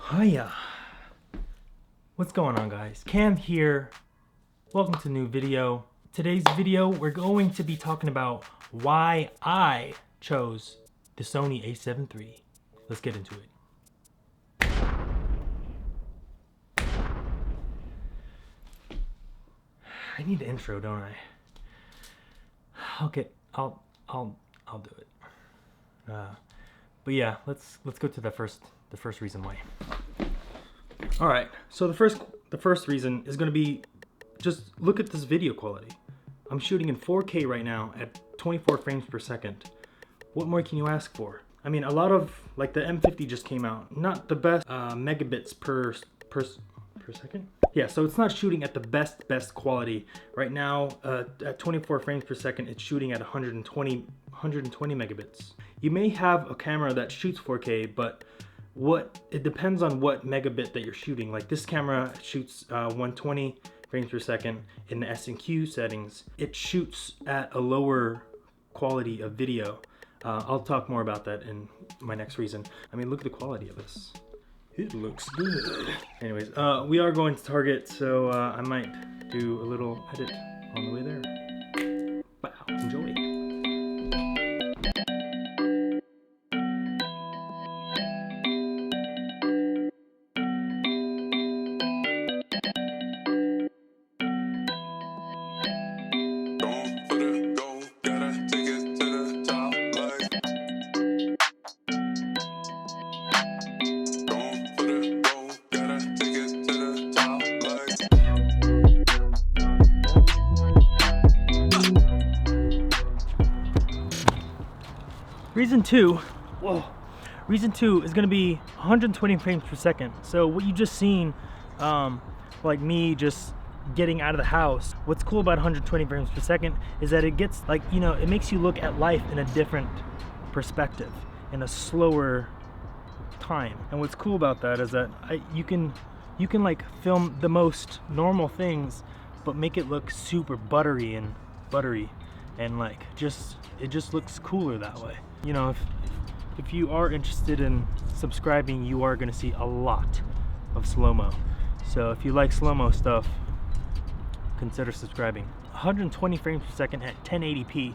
Hiya. What's going on, guys? Cam here. Welcome to a new video. Today's video, we're going to be talking about why I chose the Sony A7 III. Let's get into it. I need the intro, don't I? Okay, I'll do it. But yeah, let's go to the first reason why. All right, so the first reason is going to be, just look at this video quality. I'm shooting in 4K right now at 24 frames per second. What more can you ask for? I mean, a lot of, like, the M50 just came out, not the best megabits per second. Yeah, so it's not shooting at the best quality right now. At 24 frames per second, it's shooting at 120 megabits. You may have a camera that shoots 4K, but it depends on what megabit that you're shooting. Like, this camera shoots 120 frames per second in the S&Q settings. It shoots at a lower quality of video. I'll talk more about that in my next reason. I mean, look at the quality of this. It looks good. Anyways, we are going to Target, so I might do a little edit on the way there. Wow, enjoy. Reason two is gonna be 120 frames per second. So what you just seen, like me just getting out of the house, what's cool about 120 frames per second is that it gets, like, you know, it makes you look at life in a different perspective, in a slower time. And what's cool about that is that you can like film the most normal things, but make it look super buttery and like it just looks cooler that way. You know, if you are interested in subscribing, you are going to see a lot of slow-mo. So if you like slow-mo stuff, consider subscribing. 120 frames per second at 1080p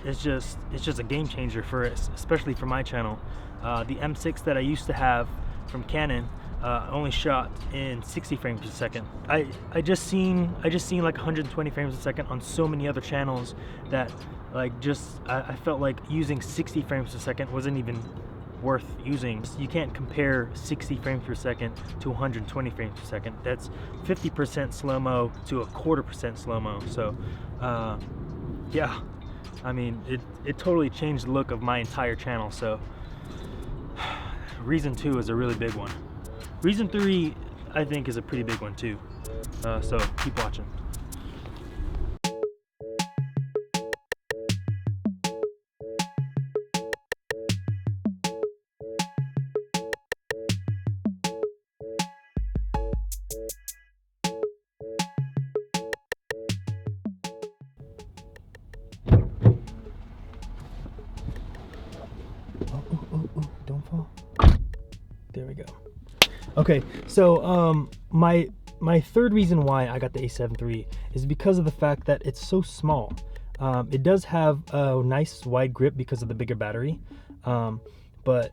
it's just a game changer for us, especially for my channel. The M6 that I used to have from Canon only shot in 60 frames per second. I just seen like 120 frames per second on so many other channels that, like, I felt like using 60 frames per second wasn't even worth using. You can't compare 60 frames per second to 120 frames per second. That's 50% slow-mo to 1/4% slow-mo. So yeah, I mean, it totally changed the look of my entire channel. So reason two is a really big one. Reason three, I think, is a pretty big one too. So keep watching. Oh, don't fall. There we go. Okay, so my third reason why I got the A7 III is because of the fact that it's so small. It does have a nice wide grip because of the bigger battery, but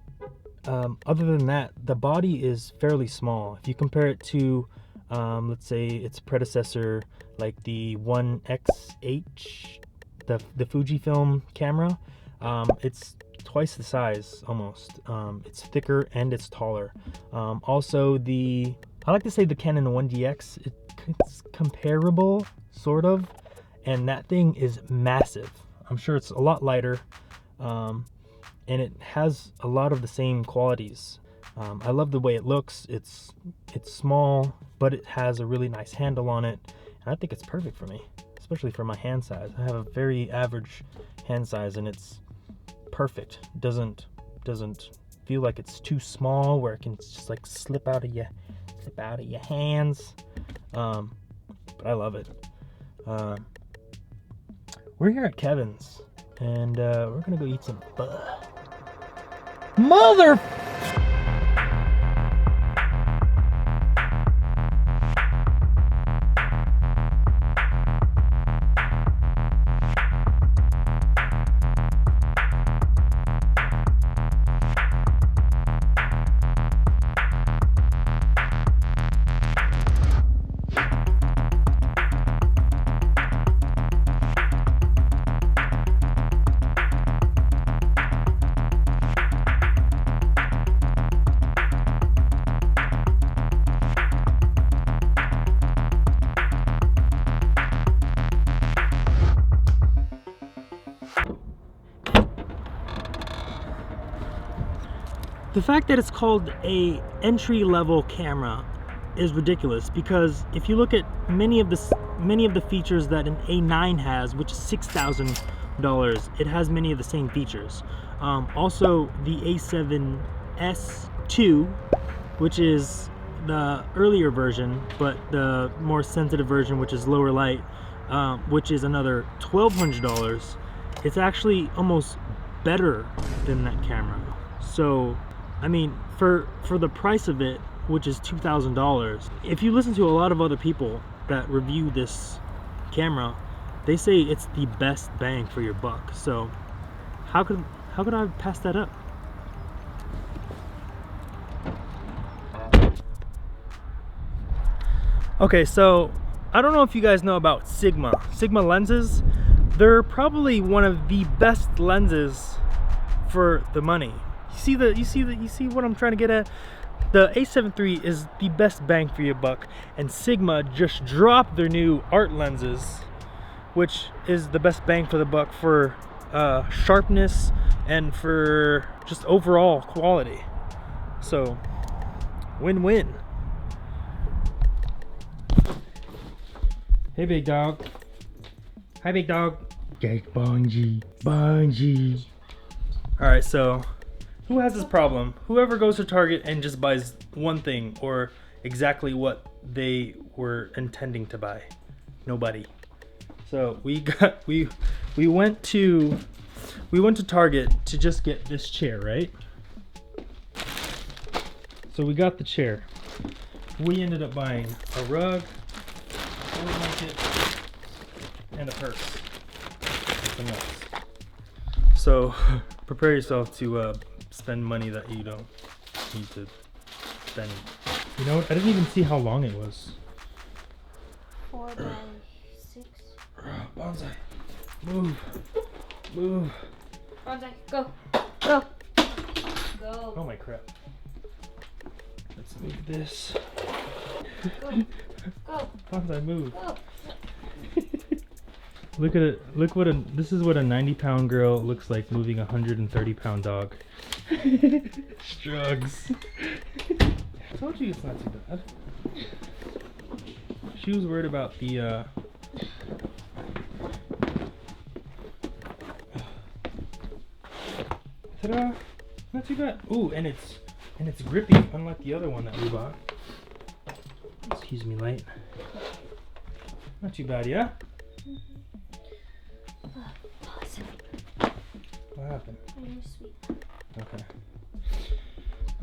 other than that, the body is fairly small. If you compare it to, let's say, its predecessor, like the 1XH, the Fujifilm camera, it's twice the size almost. It's thicker and it's taller. Also, I like to say the Canon 1DX, it's comparable, sort of, and that thing is massive. I'm sure it's a lot lighter, and it has a lot of the same qualities. I love the way it looks. It's small, but it has a really nice handle on it, and I think it's perfect for me, especially for my hand size. I have a very average hand size, and it's perfect. Doesn't feel like it's too small where it can just like slip out of your hands. But I love it. We're here at Kevin's, and we're gonna go eat some mother. The fact that it's called a entry-level camera is ridiculous, because if you look at many of the features that an A9 has, which is $6,000, it has many of the same features. Also, the A7S II, which is the earlier version, but the more sensitive version, which is lower light, which is another $1,200. It's actually almost better than that camera. So, I mean, for the price of it, which is $2,000, if you listen to a lot of other people that review this camera, they say it's the best bang for your buck. So, how could I pass that up? Okay, so I don't know if you guys know about Sigma lenses. They're probably one of the best lenses for the money. You see what I'm trying to get at? The A7III is the best bang for your buck, and Sigma just dropped their new art lenses, which is the best bang for the buck for sharpness and for just overall quality. So, win-win. Hey, big dog. Hi, big dog. Jake Bungie. All right, so who has this problem? Whoever goes to Target and just buys one thing or exactly what they were intending to buy. Nobody. So we went to Target to just get this chair, right? So we got the chair. We ended up buying a rug, a blanket, and a purse. Something else. So prepare yourself to spend money that you don't need to spend. You know what? I didn't even see how long it was. 4 by 6. Bonsai, move. Bonsai, go. Oh my crap. Let's move this. Go. Bonsai, move. Go. Look at it. This is what a 90-pound girl looks like moving a 130-pound dog. Strugs. I told you it's not too bad. She was worried about the ta-da! Not too bad. Ooh, and it's grippy, unlike the other one that we bought. Excuse me, light. Not too bad, yeah? What happened? You're sweet. Okay.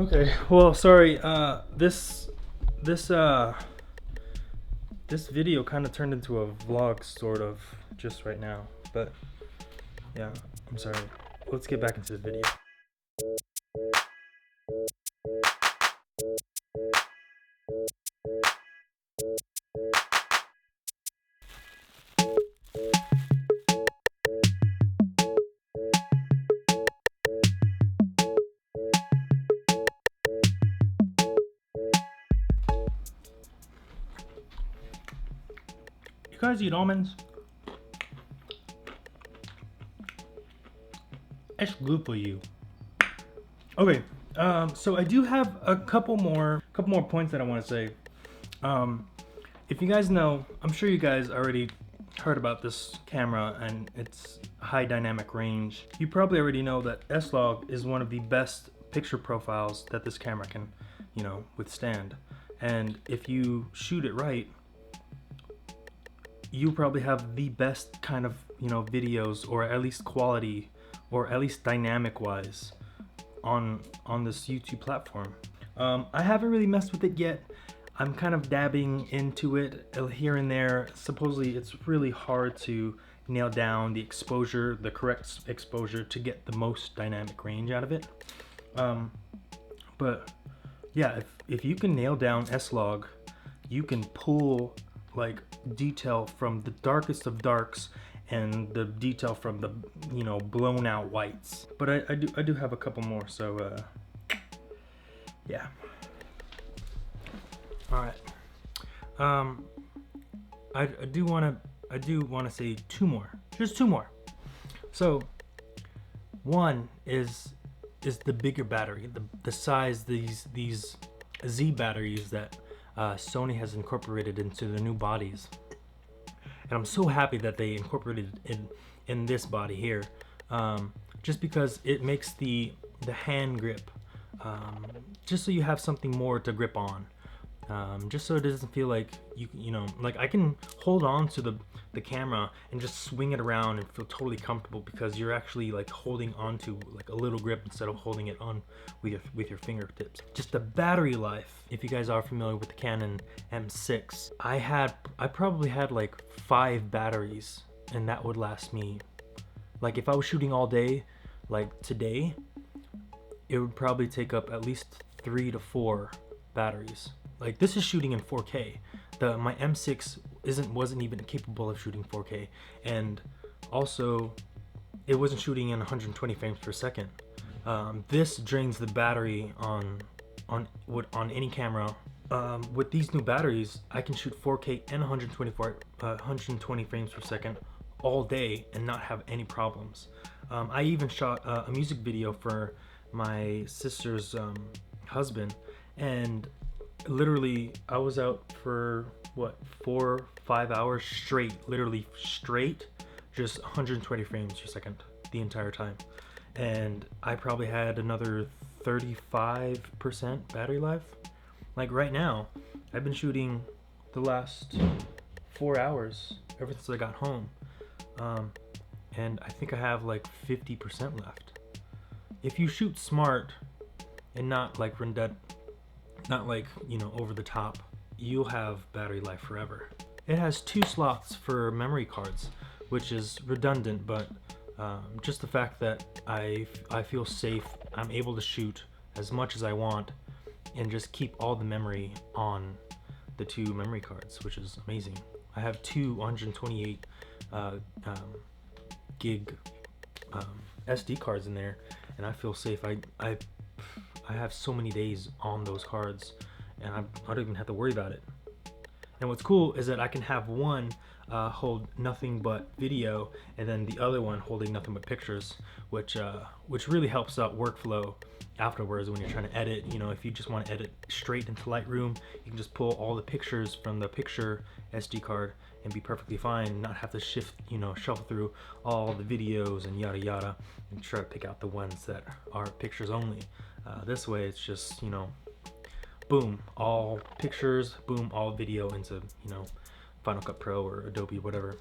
Okay. Well, sorry. This video kind of turned into a vlog, sort of, just right now. But yeah, I'm sorry. Let's get back into the video. You guys eat almonds? It's good for you. Okay, so I do have a couple more points that I want to say. If you guys know, I'm sure you guys already heard about this camera and its high dynamic range. You probably already know that S-Log is one of the best picture profiles that this camera can, withstand. And if you shoot it right, you probably have the best kind of, videos, or at least quality, or at least dynamic wise, on this YouTube platform. I haven't really messed with it yet. I'm kind of dabbing into it here and there. Supposedly it's really hard to nail down the exposure, the correct exposure to get the most dynamic range out of it. But yeah, if you can nail down S-Log, you can pull like detail from the darkest of darks and the detail from the blown out whites. But I do have a couple more, so yeah. All right. I do want to say two more. Just two more. So one is the bigger battery, the size, these Z batteries that Sony has incorporated into the new bodies. And I'm so happy that they incorporated it in this body here, just because it makes the hand grip, just so you have something more to grip on, just so it doesn't feel like you know, like I can hold on to the camera and just swing it around and feel totally comfortable, because you're actually like holding onto like a little grip instead of holding it on with your fingertips. Just the battery life, if you guys are familiar with the Canon M6, I probably had like 5 batteries, and that would last me, like if I was shooting all day like today, it would probably take up at least 3 to 4 batteries. Like this is shooting in 4K. My M6 wasn't even capable of shooting 4K, and also it wasn't shooting in 120 frames per second. This drains the battery on any camera. With these new batteries, I can shoot 4K and 120 frames per second all day and not have any problems. I even shot a music video for my sister's husband, and literally I was out for what, 4-5 hours straight, literally straight, just 120 frames per second the entire time, and I probably had another 35% battery life. Like right now, I've been shooting the last 4 hours ever since I got home, and I think I have like 50% left. If you shoot smart and not like not like, you know, over the top, you'll have battery life forever. It has 2 slots for memory cards, which is redundant, but just the fact that I feel safe, I'm able to shoot as much as I want and just keep all the memory on the 2 memory cards, which is amazing. I have 2 128 gig SD cards in there, and I feel safe. I have so many days on those cards, and I don't even have to worry about it. And what's cool is that I can have one hold nothing but video, and then the other one holding nothing but pictures, which really helps out workflow afterwards when you're trying to edit. You know, if you just want to edit straight into Lightroom, you can just pull all the pictures from the picture SD card and be perfectly fine, and not have to shuffle through all the videos and yada yada and try to pick out the ones that are pictures only. This way it's just, you know, boom, all pictures, boom, all video into, you know, Final Cut Pro or Adobe, whatever.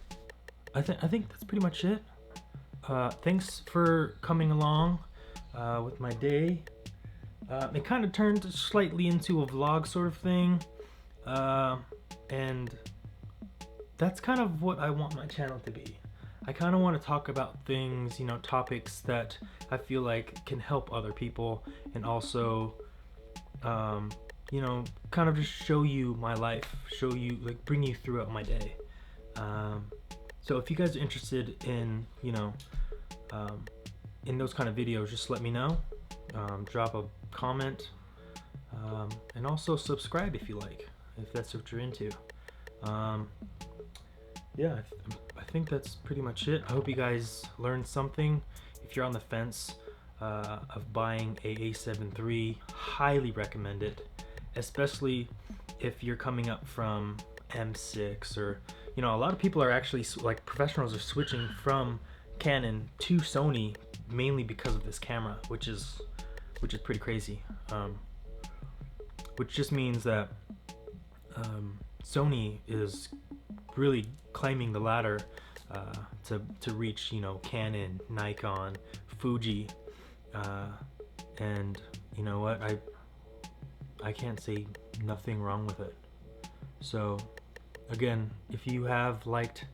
I think that's pretty much it. Thanks for coming along with my day. It kind of turned slightly into a vlog sort of thing, and that's kind of what I want my channel to be. I kind of want to talk about things, you know, topics that I feel like can help other people, and also you know, kind of just show you my life, show you, like, bring you throughout my day. So if you guys are interested in, you know, in those kind of videos, just let me know. Drop a comment, and also subscribe if you like, if that's what you're into. Yeah, I think that's pretty much it. I hope you guys learned something. If you're on the fence of buying a A7 III, highly recommend it, especially if you're coming up from M6, or, you know, a lot of people are actually, like, professionals are switching from Canon to Sony mainly because of this camera, which is pretty crazy. Which just means that Sony is really climbing the ladder to reach, you know, Canon, Nikon, Fuji, and you know what, I can't say nothing wrong with it. So again, if you have liked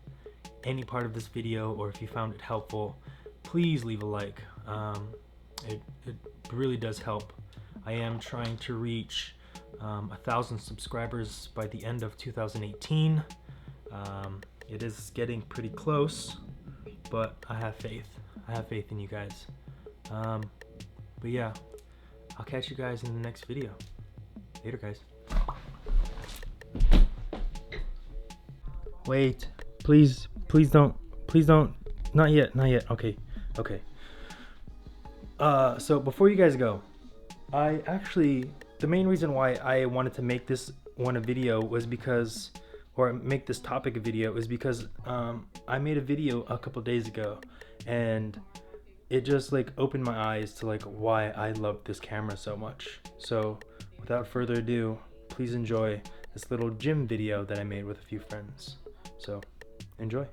any part of this video, or if you found it helpful, please leave a like. It really does help. I am trying to reach 1,000 subscribers by the end of 2018. It is getting pretty close, but I have faith. I have faith in you guys. But yeah, I'll catch you guys in the next video. Later, guys. Wait, please don't, not yet, okay. So before you guys go, the main reason why I wanted to make this one a video was because, or make this topic a video, is because I made a video a couple days ago, and it just like opened my eyes to like why I love this camera so much. So without further ado, please enjoy this little gym video that I made with a few friends. So enjoy.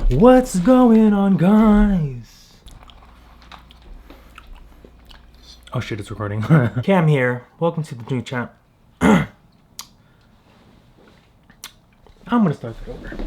What's going on, guys? Oh shit, it's recording. Cam here. Welcome to the new channel. I'm gonna start that over.